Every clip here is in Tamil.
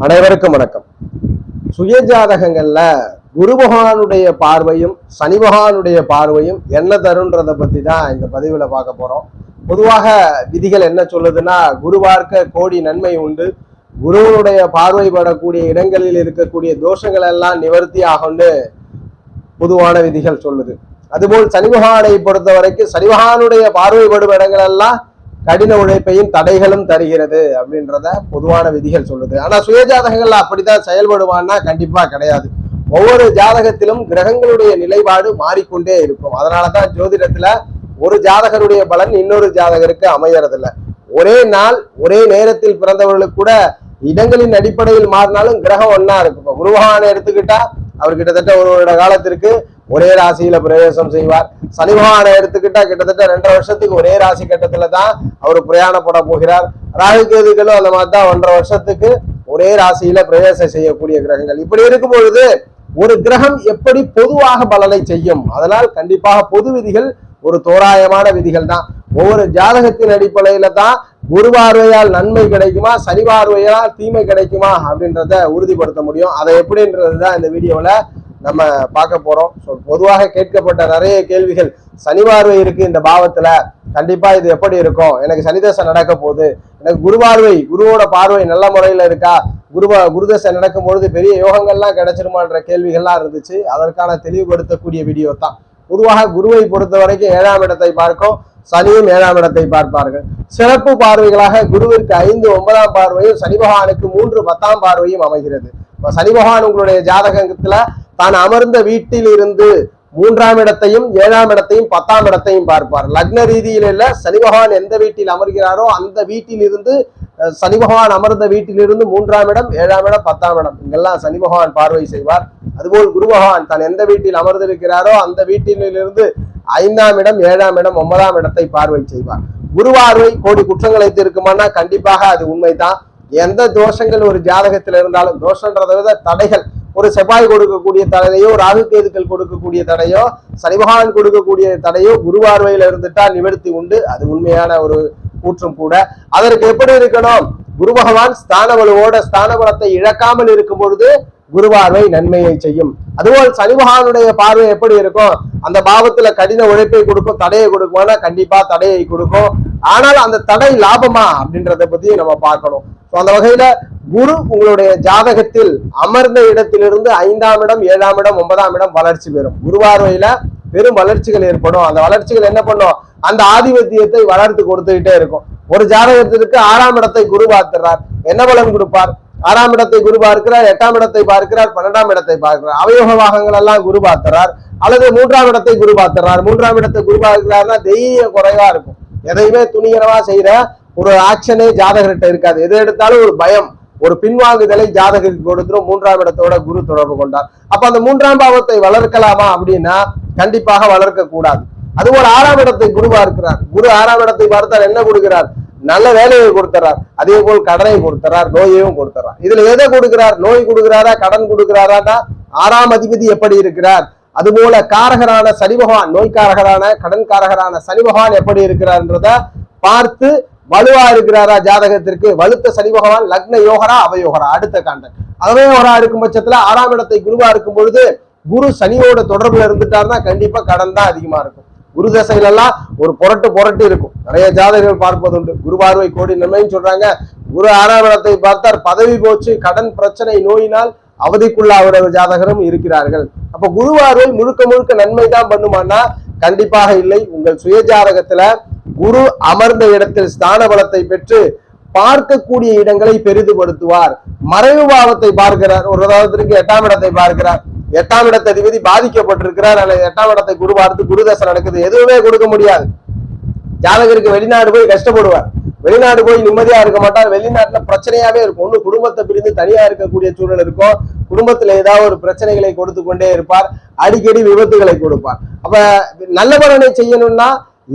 அனைவருக்கும் வணக்கம். சுய ஜாதகங்கள்ல குரு பகவானுடைய பார்வையும் சனி பகவானுடைய பார்வையும் என்ன தருன்றதை பத்தி தான் இந்த பதிவுல பார்க்க போறோம். பொதுவாக விதிகள் என்ன சொல்லுதுன்னா, குரு பார்க்க கோடி நன்மை உண்டு, குருவனுடைய பார்வைப்படக்கூடிய இடங்களில் இருக்கக்கூடிய தோஷங்கள் எல்லாம் நிவர்த்தி ஆகும்னு பொதுவான விதிகள் சொல்லுது. அதுபோல் சனி பகவானை பொறுத்த வரைக்கும் சனி பகவானுடைய பார்வைப்படும் இடங்கள் எல்லாம் கடின உழைப்பையும் தடைகளும் தருகிறது அப்படின்றத பொதுவான விதிகள் சொல்லுது. ஆனா சுய ஜாதகங்கள்ல அப்படித்தான் செயல்படுவான்னா கண்டிப்பா கிடையாது. ஒவ்வொரு ஜாதகத்திலும் கிரகங்களுடைய நிலைப்பாடு மாறிக்கொண்டே இருக்கும். அதனாலதான் ஜோதிடத்துல ஒரு ஜாதகருடைய பலன் இன்னொரு ஜாதகருக்கு அமையறதில்ல. ஒரே நாள் ஒரே நேரத்தில் பிறந்தவர்களுக்கு கூட இடங்களின் அடிப்படையில் மாறினாலும் கிரகம் ஒன்னா இருக்கும். இப்போ குரு பகவானை எடுத்துக்கிட்டா அவர் கிட்டத்தட்ட ஒரு வருட காலத்திற்கு ஒரே ராசியில பிரவேசம் செய்வார். சனி பகவானை எடுத்துக்கிட்டா கிட்டத்தட்ட 2.5 வருஷத்துக்கு ஒரே ராசி கட்டத்துல தான் அவர் பிரயாணப்பட போகிறார். ராகு கேதுகளும் அந்த மாதிரி தான் 1.5 வருஷத்துக்கு ஒரே ராசியில பிரவேசம் செய்யக்கூடிய கிரகங்கள். இப்படி இருக்கும் பொழுது ஒரு கிரகம் எப்படி பொதுவாக பலனை செய்யும்? அதனால் கண்டிப்பாக பொது விதிகள் ஒரு தோராயமான விதிகள் தான். ஒவ்வொரு ஜாதகத்தின் அடிப்படையில தான் குரு பார்வையால் நன்மை கிடைக்குமா, சனி பார்வையால் தீமை கிடைக்குமா அப்படின்றத உறுதிப்படுத்த முடியும். அதை எப்படின்றதுதான் இந்த வீடியோல நம்ம பார்க்க போறோம். பொதுவாக கேட்கப்பட்ட நிறைய கேள்விகள், சனி பார்வை இருக்கு இந்த பாவத்துல, கண்டிப்பா இது எப்படி இருக்கும், எனக்கு சனிதசை நடக்க போகுது, எனக்கு குரு பார்வை குருவோட பார்வை நல்ல முறையில இருக்கா, குருதசை நடக்கும் பொழுது பெரிய யோகங்கள்லாம் கிடைச்சிருமான்ற கேள்விகள்லாம் இருந்துச்சு. அதற்கான தெளிவுபடுத்தக்கூடிய வீடியோ தான். பொதுவாக குருவை பொறுத்த வரைக்கும் 7ஆம் இடத்தை பார்க்கும், சனியும் 7ஆம் இடத்தை பார்ப்பார்கள். சிறப்பு பார்வைகளாக குருவிற்கு 5 9ஆம் பார்வையும், சனி பகவானுக்கு 3 10ஆம் பார்வையும் அமைகிறது. சனி பகவான் உங்களுடைய ஜாதகத்துல தான் அமர்ந்த வீட்டில் இருந்து 3ஆம் இடத்தையும் 7ஆம் இடத்தையும் 10ஆம் இடத்தையும் பார்ப்பார். லக்ன ரீதியில இல்ல, சனி பகவான் எந்த வீட்டில் அமர்கிறாரோ அந்த வீட்டில் இருந்து சனி பகவான் அமர்ந்த வீட்டிலிருந்து 3ஆம் இடம் 7ஆம் இடம் 10ஆம் இடம் இங்கெல்லாம் சனி பகவான் பார்வை செய்வார். அதுபோல் குரு பகவான் தான் எந்த வீட்டில் அமர்ந்திருக்கிறாரோ அந்த வீட்டிலிருந்து 5ஆம் இடம் 7ஆம் இடம் 9ஆம் இடத்தை பார்வை செய்வார். குரு பார்வை கோடி குற்றங்களை தீர்க்குமானா கண்டிப்பாக அது உண்மைதான். எந்த தோஷங்கள் ஒரு ஜாதகத்தில் இருந்தாலும், தோஷன்றதை விட தடைகள், ஒரு செவ்வாய் கொடுக்கக்கூடிய தடையோ, ராகு கேதுக்கள் கொடுக்கக்கூடிய தடையோ, சனி பகவான் கொடுக்கக்கூடிய தடையோ குரு பார்வையில இருந்துட்டா நிவர்த்தி உண்டு. அது உண்மையான ஒரு கூற்றும் கூட. அதற்கு எப்படி இருக்கணும்? குரு பகவான் ஸ்தான வலுவோட ஸ்தான பலத்தை இழக்காமல் இருக்கும் பொழுது குரு பார்வை நன்மையை செய்யும். அதுபோல் சனி பகவானுடைய பார்வை எப்படி இருக்கும்? அந்த பாவத்துல கடின உழைப்பை கொடுக்கும், தடையை கொடுக்குமானா கண்டிப்பா தடையை கொடுக்கும். ஆனால் அந்த தடை லாபமா அப்படின்றத பத்தி நம்ம பார்க்கணும். அந்த வகையில குரு உங்களுடைய ஜாதகத்தில் அமர்ந்த இடத்திலிருந்து 5ஆம் இடம் 7ஆம் இடம் 9ஆம் இடம் வளர்ச்சி பெறும். குரு பார்வையில பெரும் வளர்ச்சிகள் ஏற்படும். அந்த வளர்ச்சிகள் என்ன பண்ணும்? அந்த ஆதிபத்தியத்தை வளர்த்து கொடுத்துக்கிட்டே இருக்கும். ஒரு ஜாதகத்திற்கு 6ஆம் இடத்தை குரு பார்க்கிறார், என்ன பலன் கொடுப்பார்? 6ஆம் இடத்தை குரு பார்க்கிறார், 8ஆம் இடத்தை பார்க்கிறார், 12ஆம் இடத்தை பார்க்கிறார். அவயோக பாகங்கள் எல்லாம் குரு பார்க்கிறார். அல்லது 3ஆம் இடத்தை குரு பார்க்கிறார். 3ஆம் இடத்தை குரு பார்க்கிறார்னா தெய்வ குறைவா இருக்கும். எதையுமே துணிகரமா செய்யற ஒரு ஆக்ஷனே ஜாதகர்கிட்ட இருக்காது. எதை எடுத்தாலும் ஒரு பயம், ஒரு பின்வாங்குதலை ஜாதகருக்கு கொடுத்துரும். 3ஆம் இடத்தோட குரு தொடர்பு கொண்டார். அப்ப அந்த 3ஆம் பாவத்தை வளர்க்கலாமா அப்படின்னா கண்டிப்பாக வளர்க்க கூடாது. அதுபோல் 6ஆம் இடத்தை குரு பார்க்கிறார். குரு 6ஆம் இடத்தை பார்த்தால் என்ன கொடுக்கிறார்? நல்ல வேலையை கொடுத்துறார். அதே போல் கடனை கொடுத்துறார், நோயையும் கொடுத்துறார். இதுல எதை கொடுக்கிறார்? நோய் கொடுக்கிறாரா, கடன் கொடுக்கிறாரா? 6ஆம் அதிபதி எப்படி இருக்கிறார்? அதுபோல காரகரான சனி பகவான், நோய்காரகரான கடன்காரகரான சனி பகவான் எப்படி இருக்கிறார்ன்றத பார்த்து வலுவா இருக்கிறாரா ஜாதகத்திற்கு? வலுத்த சனி பகவான் லக்ன யோகரா அவயோகரா? அடுத்த காண்டன் அவயோகரா இருக்கும் பட்சத்துல 6ஆம் இடத்தை குருவா இருக்கும் பொழுது குரு சனியோட தொடர்புல இருந்துட்டாருன்னா கண்டிப்பா கடன் தான் அதிகமா இருக்கும். குரு தசையில எல்லாம் ஒரு புரட்டு இருக்கும். நிறைய ஜாதகர்கள் பார்ப்பதுண்டு. குரு பார்வை கோடி நன்மைன்னு சொல்றாங்க. குரு 6ஆம் இடத்தை பார்த்தார், பதவி போச்சு, கடன் பிரச்சனை, நோயினால் அவதிக்குள்ளாகிற ஜாதகரும் இருக்கிறார்கள். அப்ப குரு பார்வை முழுக்க முழுக்க நன்மை தான் பண்ணுமானா கண்டிப்பாக இல்லை. உங்கள் சுய ஜாதகத்துல குரு அமர்ந்த இடத்தில் ஸ்தான பலத்தை பெற்று பார்க்கக்கூடிய இடங்களை பெரிதுபடுத்துவார். மறைவு பாவத்தை பார்க்கிறார். ஒரு உதாரணத்திற்கு 8ஆம் இடத்தை பார்க்கிறார். 8ஆம் இடத்த அதிபதி பாதிக்கப்பட்டிருக்கிறார். அல்லது 8ஆம் இடத்தை குரு பார்த்து குரு தசை நடக்குது. எதுவுமே கொடுக்க முடியாது. ஜாதகருக்கு வெளிநாடு போய் கஷ்டப்படுவார், வெளிநாடு போய் நிம்மதியா இருக்க மாட்டார், வெளிநாட்டுல பிரச்சனையாவே இருக்கும். ஒண்ணு குடும்பத்தை பிரிந்து தனியா இருக்கக்கூடிய சூழல் இருக்கும், குடும்பத்துல ஏதாவது ஒரு பிரச்சனைகளை கொடுத்து கொண்டே இருப்பார், அடிக்கடி விபத்துகளை கொடுப்பார். அப்ப நல்ல பலனை செய்யணும்னா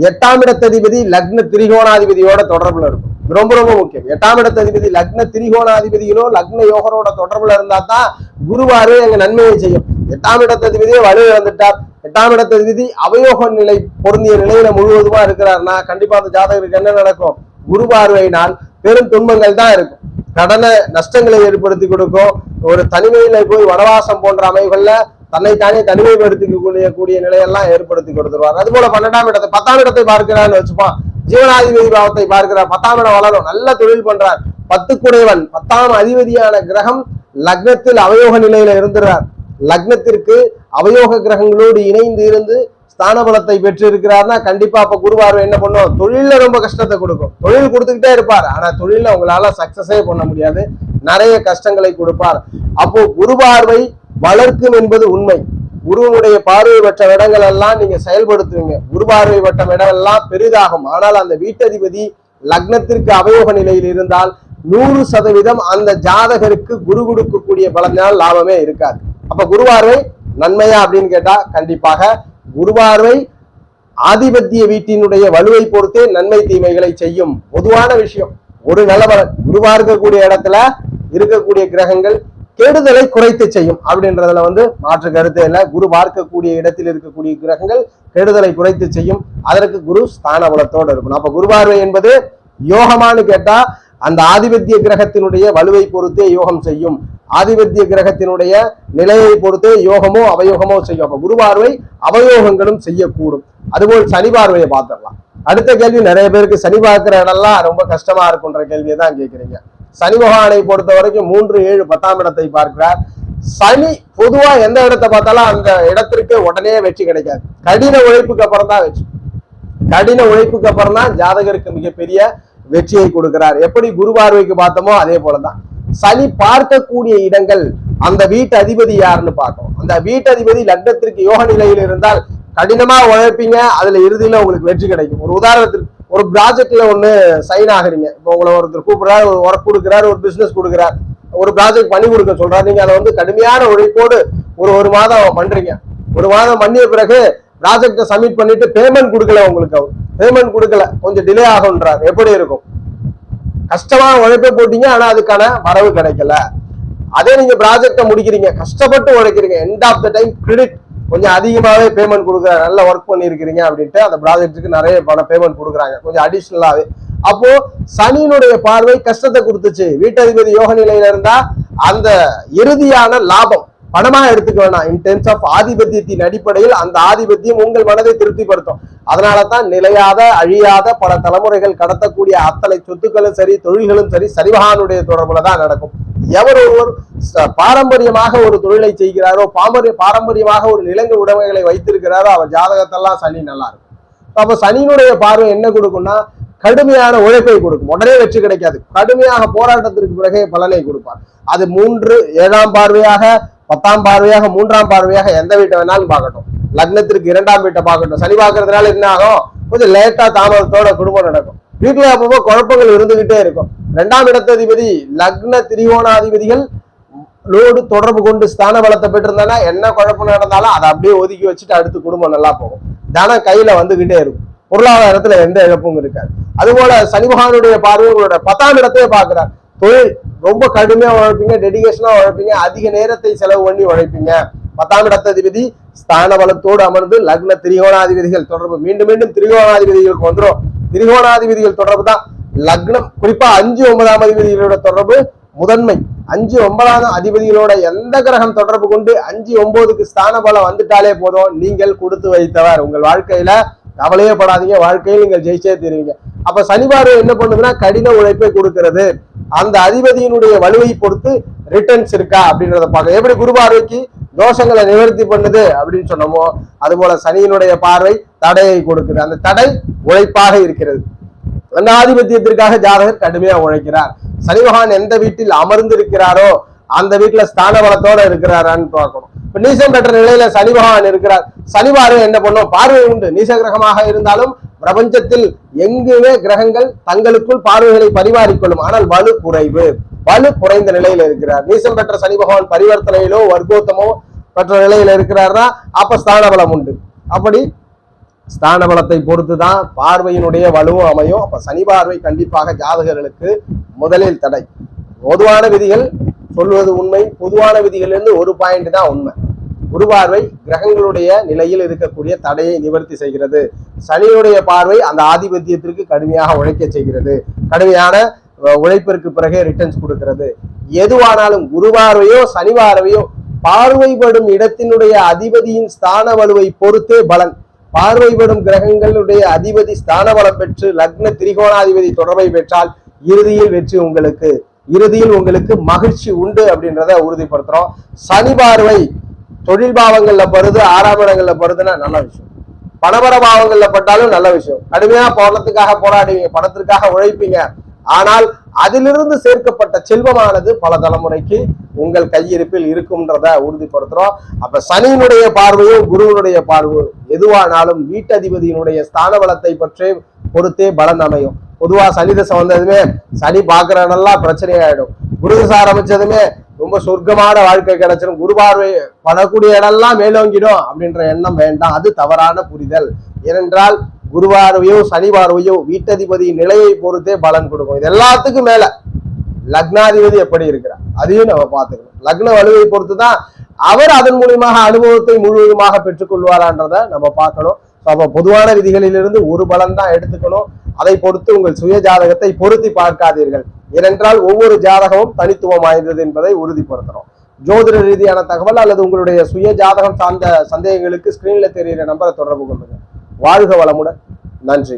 8ஆம் இடத்ததிபதி லக்ன திரிகோணாதிபதியோட தொடர்புல இருக்கும். ரொம்ப ரொம்ப முக்கியம். 8ஆம் இடத்ததிபதி லக்ன திரிகோணாதிபதிகளோ லக்ன யோகரோட தொடர்புல இருந்தா தான் குருவாரு எங்க நன்மையை செய்யும். 8ஆம் இடத்ததிபதியே வலு இழந்துட்டார், 8ஆம் இடத்ததிபதி அவயோக நிலை பொருந்திய நிலையில முழுவதுமா இருக்கிறார்னா கண்டிப்பா அந்த ஜாதகருக்கு என்ன நடக்கும்? குரு பார்வையினால் பெரும் துன்பங்கள் தான் இருக்கும். கடனை நஷ்டங்களை ஏற்படுத்தி கொடுக்கும். ஒரு தனிமையில போய் வனவாசம் போன்ற அமைப்புகள்ல தன்னைத்தானே தனிமைப்படுத்திக்க கூடிய நிலையெல்லாம் ஏற்படுத்தி கொடுத்துருவார். அது போல 12ஆம் இடத்தை 10ஆம் இடத்தை பார்க்கிறான்னு வச்சுப்பான். ஜீவனாதிபதி பாவத்தை பார்க்கிறார். 10ஆம் இடம் வளரும், நல்ல தொழில் பண்றார். 10க்குடையவன் 10ஆம் அதிபதியான கிரகம் லக்னத்தில் அவயோக நிலையில இருந்துறார். லக்னத்திற்கு அவயோக கிரகங்களோடு இணைந்து இருந்து ஸ்தான பலத்தை பெற்று இருக்கிறார்னா கண்டிப்பா அப்ப குரு பார்வை என்ன பண்ணும், தொழில ரொம்ப கஷ்டத்தை கொடுக்கும். தொழில் கொடுத்துக்கிட்டே இருப்பார், ஆனா தொழில உங்களால சக்சஸே பண்ண முடியாது, நிறைய கஷ்டங்களை கொடுப்பார். அப்போ குரு பார்வை வளர்க்கும் என்பது உண்மை. குருவனுடைய பார்வை பெற்ற இடங்கள் எல்லாம் நீங்க செயல்படுத்துவீங்க. குரு பார்வை பெற்ற இடம் எல்லாம் பெரிதாகும். ஆனால் அந்த வீட்டதிபதி லக்னத்திற்கு அவயோக நிலையில் இருந்தால் 100% அந்த ஜாதகருக்கு குரு கொடுக்கக்கூடிய பலனால் லாபமே இருக்காது. அப்ப குருவார்வை நன்மையா அப்படின்னு கேட்டா கண்டிப்பாக குருவார்வை ஆதிபத்திய வீட்டினுடைய வலுவை பொறுத்தே நன்மை தீமைகளை செய்யும். பொதுவான விஷயம் ஒரு நிலவரம் குருவா இருக்கக்கூடிய இடத்துல இருக்கக்கூடிய கிரகங்கள் கெடுதலை குறைத்து செய்யும் அப்படின்றதுல மாற்று கருத்து இல்லை. குரு பார்க்கக்கூடிய இடத்தில் இருக்கக்கூடிய கிரகங்கள் கெடுதலை குறைத்து செய்யும். அதற்கு குரு ஸ்தான பலத்தோடு இருக்கணும். அப்ப குருபார்வை என்பது யோகமானு கேட்டா அந்த ஆதிபத்திய கிரகத்தினுடைய வலுவை பொறுத்தே யோகம் செய்யும். ஆதிபத்திய கிரகத்தினுடைய நிலையை பொறுத்தே யோகமோ அவயோகமோ செய்யும். அப்ப குருபார்வை அவயோகங்களும் செய்யக்கூடும். அதுபோல் சனி பார்வையை பார்த்துடலாம். அடுத்த கேள்வி, நிறைய பேருக்கு சனி பார்க்கிற இடம்லாம் ரொம்ப கஷ்டமா இருக்குன்ற கேள்வியை தான் கேட்கிறீங்க. சனி பகவானை பொறுத்த வரைக்கும் 3, 7, 10ஆம் இடத்தை பார்க்கிறார். சனி பொதுவா எந்த இடத்தை பார்த்தாலும் அந்த இடத்திற்கு உடனே வெற்றி கிடைக்காது. கடின உழைப்புக்கு அப்புறம் தான் வெற்றி. கடின உழைப்புக்கு அப்புறம் தான் ஜாதகருக்கு மிகப்பெரிய வெற்றியை கொடுக்கிறார். எப்படி குரு பார்வைக்கு பார்த்தோமோ அதே போலதான் சனி பார்க்கக்கூடிய இடங்கள் அந்த வீட்டு அதிபதி யாருன்னு பார்க்கும். அந்த வீட்டு அதிபதி லக்னத்திற்கு யோக நிலையில் இருந்தால் கடினமா உழைப்பீங்க, அதுல இறுதியில உங்களுக்கு வெற்றி கிடைக்கும். ஒரு உதாரணத்துக்கு ஒரு ப்ராஜெக்ட்ல ஒண்ணு சைன் ஆகுறீங்க. இப்போ உங்களை ஒருத்தர் கூப்பிடுறாரு, ஒரு ஒர்க் கொடுக்குறாரு, ஒரு பிசினஸ் கொடுக்குறாரு, ஒரு ப்ராஜெக்ட் பண்ணி கொடுக்க சொல்றாரு. நீங்க அதை கடுமையான உழைப்போடு ஒரு மாதம் பண்றீங்க. ஒரு மாதம் பண்ணிய பிறகு ப்ராஜெக்டை சப்மிட் பண்ணிட்டு பேமெண்ட் கொடுக்கல. உங்களுக்கு அவர் பேமெண்ட் கொடுக்கல, கொஞ்சம் டிலே ஆகுன்றார். எப்படி இருக்கும்? கஷ்டமா உழைப்பே போட்டீங்க, ஆனா அதுக்கான வரவு கிடைக்கல. அதே நீங்க ப்ராஜெக்டை முடிக்கிறீங்க, கஷ்டப்பட்டு உழைக்கிறீங்க, end of the time credit கொஞ்சம் அதிகமாவே பேமெண்ட் கொடுக்குறாரு, நல்ல ஒர்க் பண்ணிருக்கிறீங்க அப்படின்ட்டு அந்த ப்ராஜெக்ட்டுக்கு நிறைய பணம் பேமெண்ட் கொடுக்குறாங்க, கொஞ்சம் அடிஷனலாவே. அப்போ சனியினுடைய பார்வை கஷ்டத்தை கொடுத்துச்சு. வீட்டதிபதி யோக நிலையில இருந்தா அந்த இறுதியான லாபம் பணமா எடுத்துக்க வேணாம். இன் டெர்ம்ஸ் ஆஃப் ஆதிபத்தியத்தின் அடிப்படையில் அந்த ஆதிபத்தியம் உங்கள் மனதை திருப்திப்படுத்தும். அதனாலதான் நிலையாத அழியாத பல தலைமுறைகள் கடத்தக்கூடிய அத்தனை சொத்துக்களும் சரி, தொழில்களும் சரி, சரிவகானுடைய தொடர்புல தான் நடக்கும். எவர் ஒருவர் பாரம்பரியமாக ஒரு தொழிலை செய்கிறாரோ, பாரம்பரியமாக ஒரு நிலங்கள் உடைமைகளை வைத்திருக்கிறாரோ, அவர் ஜாதகத்தெல்லாம் சனி நல்லா இருக்கும். அப்ப சனியினுடைய பார்வை என்ன கொடுக்கும்னா கடுமையான உழைப்பை கொடுக்கும். உடனே வெற்றி கிடைக்காது, கடுமையாக போராட்டத்திற்கு பிறகே பலனை கொடுப்பார். அது 3, 7ஆம் பார்வையாக, 10ஆம் பார்வையாக, 3ஆம் பார்வையாக எந்த வீட்டை வேணாலும் பார்க்கட்டும். லக்னத்திற்கு 2ஆம் வீட்டை பார்க்கட்டும். சனி பார்க்கறதுனால என்ன ஆகும்? கொஞ்சம் லேட்டா தாமதத்தோட குடும்பம் நடக்கும். வீட்டுல அப்பப்போ குழப்பங்கள் இருந்துகிட்டே இருக்கும். 2ஆம் இடத்ததிபதி லக்ன திரிகோணாதிபதிகள் லோடு தொடர்பு கொண்டு ஸ்தான பலத்தை பெற்றிருந்தானா என்ன குழப்பம் நடந்தாலும் அதை அப்படியே ஒதுக்கி வச்சுட்டு அடுத்து குடும்பம் நல்லா போகும். தனம் கையில வந்துகிட்டே இருக்கும். பொருளாதாரத்துல எந்த இழப்பும் இருக்காது. அதுபோல சனி பகவானுடைய பார்வை உங்களோட 10ஆம் இடத்தையே பார்க்கிறார். தொழில் ரொம்ப கடுமையா உழைப்பீங்க, டெடிகேஷனா உழைப்பீங்க, அதிக நேரத்தை செலவு பண்ணி உழைப்பீங்க. 10ஆம் இடத்ததிபதி ஸ்தான பலத்தோடு அமர்ந்து லக்ன திரிகோணாதிபதிகள் தொடர்பு மீண்டும் மீண்டும் திரிகோணாதிபதிகளுக்கு வந்துடும். திரிகோணாதிபதிகள் தொடர்பு தான் லக்னம், குறிப்பா 5, 9ஆம் அதிபதிகளோட தொடர்பு முதன்மை. 5, 9ஆம் அதிபதிகளோட எந்த கிரகம் தொடர்பு கொண்டு 5, 9க்கு ஸ்தான பலம் வந்துட்டாலே போதும், நீங்கள் கொடுத்து வைத்தவர். உங்கள் வாழ்க்கையில கவலையே படாதீங்க, வாழ்க்கையில் நீங்கள் ஜெயிச்சே தருவீங்க. அப்ப சனி பார்வை என்ன பண்ணுதுன்னா கடின உழைப்பை கொடுக்கிறது. அந்த அதிபதியினுடைய வலுவை பொறுத்து ரிட்டர்ன்ஸ் இருக்கா அப்படின்றத பார்க்க. எப்படி குரு பார்வைக்கு தோஷங்களை நிவர்த்தி பண்ணுது அப்படின்னு சொன்னோமோ அது போல சனியினுடைய பார்வை தடையை கொடுக்குது. அந்த தடை உழைப்பாக இருக்கிறது. அந்த ஆதிபத்தியத்திற்காக ஜாதகர் கடுமையா உழைக்கிறார். சனி பகவான் எந்த வீட்டில் அமர்ந்து இருக்கிறாரோ அந்த வீட்டுல ஸ்தான பலத்தோட இருக்கிறாரான்னு பார்க்கணும். இப்ப நீசம் பெற்ற நிலையில சனி பகவான் இருக்கிறார். சனி பார்வை என்ன பண்ணும்? பார்வை உண்டு. நீச கிரகமாக இருந்தாலும் பிரபஞ்சத்தில் எங்குமே கிரகங்கள் தங்களுக்குள் பார்வைகளை பரிமாறிக்கொள்ளும். ஆனால் வலு குறைவு, வலு குறைந்த நிலையில இருக்கிறார். நீசம் பெற்ற சனி பகவான் பரிவர்த்தனையிலோ வர்க்கோத்தமோ பெற்ற நிலையில இருக்கிறார்னா அப்ப ஸ்தான பலம் உண்டு. அப்படி ஸ்தான பலத்தை பொறுத்துதான் பார்வையினுடைய வலுவும் அமையும். அப்ப சனி பார்வை கண்டிப்பாக ஜாதகர்களுக்கு முதலில் தடை. பொதுவான விதிகள் சொல்வது உண்மை, பொதுவான விதிகளிலிருந்து ஒரு பாயிண்ட் தான் உண்மை. குரு பார்வை கிரகங்களுடைய நிலையில் இருக்கக்கூடிய தடையை நிவர்த்தி செய்கிறது. சனியுடைய பார்வை அந்த ஆதிபத்தியத்திற்கு கடுமையாக உழைக்க செய்கிறது. கடுமையான உழைப்பிற்கு பிறகே ரிட்டர்ன்ஸ் கொடுக்கிறது. எதுவானாலும் குரு பார்வையோ சனி பார்வையோ பார்வைப்படும் இடத்தினுடைய அதிபதியின் ஸ்தான வலுவை பொறுத்தே பலன். பார்வைப்படும் கிரகங்களுடைய அதிபதி ஸ்தான பலம் பெற்று லக்ன திரிகோணாதிபதி தொடர்பை பெற்றால் இறுதியில் உங்களுக்கு மகிழ்ச்சி உண்டு அப்படின்றத உறுதிப்படுத்துறோம். சனி பார்வை தொழில் பாவங்கள்ல படுது, 6ஆம் இடங்கள்ல படுதுன்னா நல்ல விஷயம். பணபர பாவங்கள்ல பட்டாலும் நல்ல விஷயம். கடுமையா பணத்துக்காக போராடுவீங்க, பணத்திற்காக உழைப்பீங்க. ஆனால் அதிலிருந்து சேர்க்கப்பட்ட செல்வமானது பல தலைமுறைக்கு உங்கள் கையிருப்பில் இருக்கும்ன்றத உறுதிப்படுத்துறோம். அப்ப சனியினுடைய பார்வையும் குருவனுடைய பார்வையும் எதுவானாலும் வீட்டதிபதியினுடைய ஸ்தான பலத்தை பற்றி பொறுத்தே பலன் அமையும். பொதுவா சனி தசை வந்ததுமே சனி பாக்குற இடம்லாம் பிரச்சனையாயிடும். குரு தசை ஆரம்பிச்சதுமே ரொம்ப சொர்க்கமான வாழ்க்கை கிடைச்சிடும், குரு பார்வை படக்கூடிய இடம்லாம் மேலோங்கிடும் அப்படின்ற எண்ணம் வேண்டாம். அது தவறான புரிதல். ஏனென்றால் குரு பார்வையோ சனி பார்வையோ வீட்டதிபதி நிலையை பொறுத்தே பலன் கொடுக்கும். இது எல்லாத்துக்கும் மேல லக்னாதிபதி எப்படி இருக்கிறார் அதையும் நம்ம பார்த்துக்கணும். லக்ன வலுவை பொறுத்துதான் அவர் அதன் மூலியமாக அனுபவத்தை முழுவதுமாக பெற்றுக்கொள்வாரான்றத நம்ம பார்க்கணும். அப்ப பொதுவான விதிகளிலிருந்து ஒரு பலன் தான் எடுத்துக்கணும். அதை பொறுத்து உங்கள் சுய ஜாதகத்தை பொருத்தி பார்க்காதீர்கள். ஏனென்றால் ஒவ்வொரு ஜாதகமும் தனித்துவம் வாய்ந்தது என்பதை உறுதிப்படுத்துறோம். ஜோதிட ரீதியான தகவல் அல்லது உங்களுடைய சுய ஜாதகம் சார்ந்த சந்தேகங்களுக்கு ஸ்கிரீன்ல தெரிகிற நம்பரை தொடர்பு கொள்ளுங்க. வாழ்க வளமுடன். நன்றி.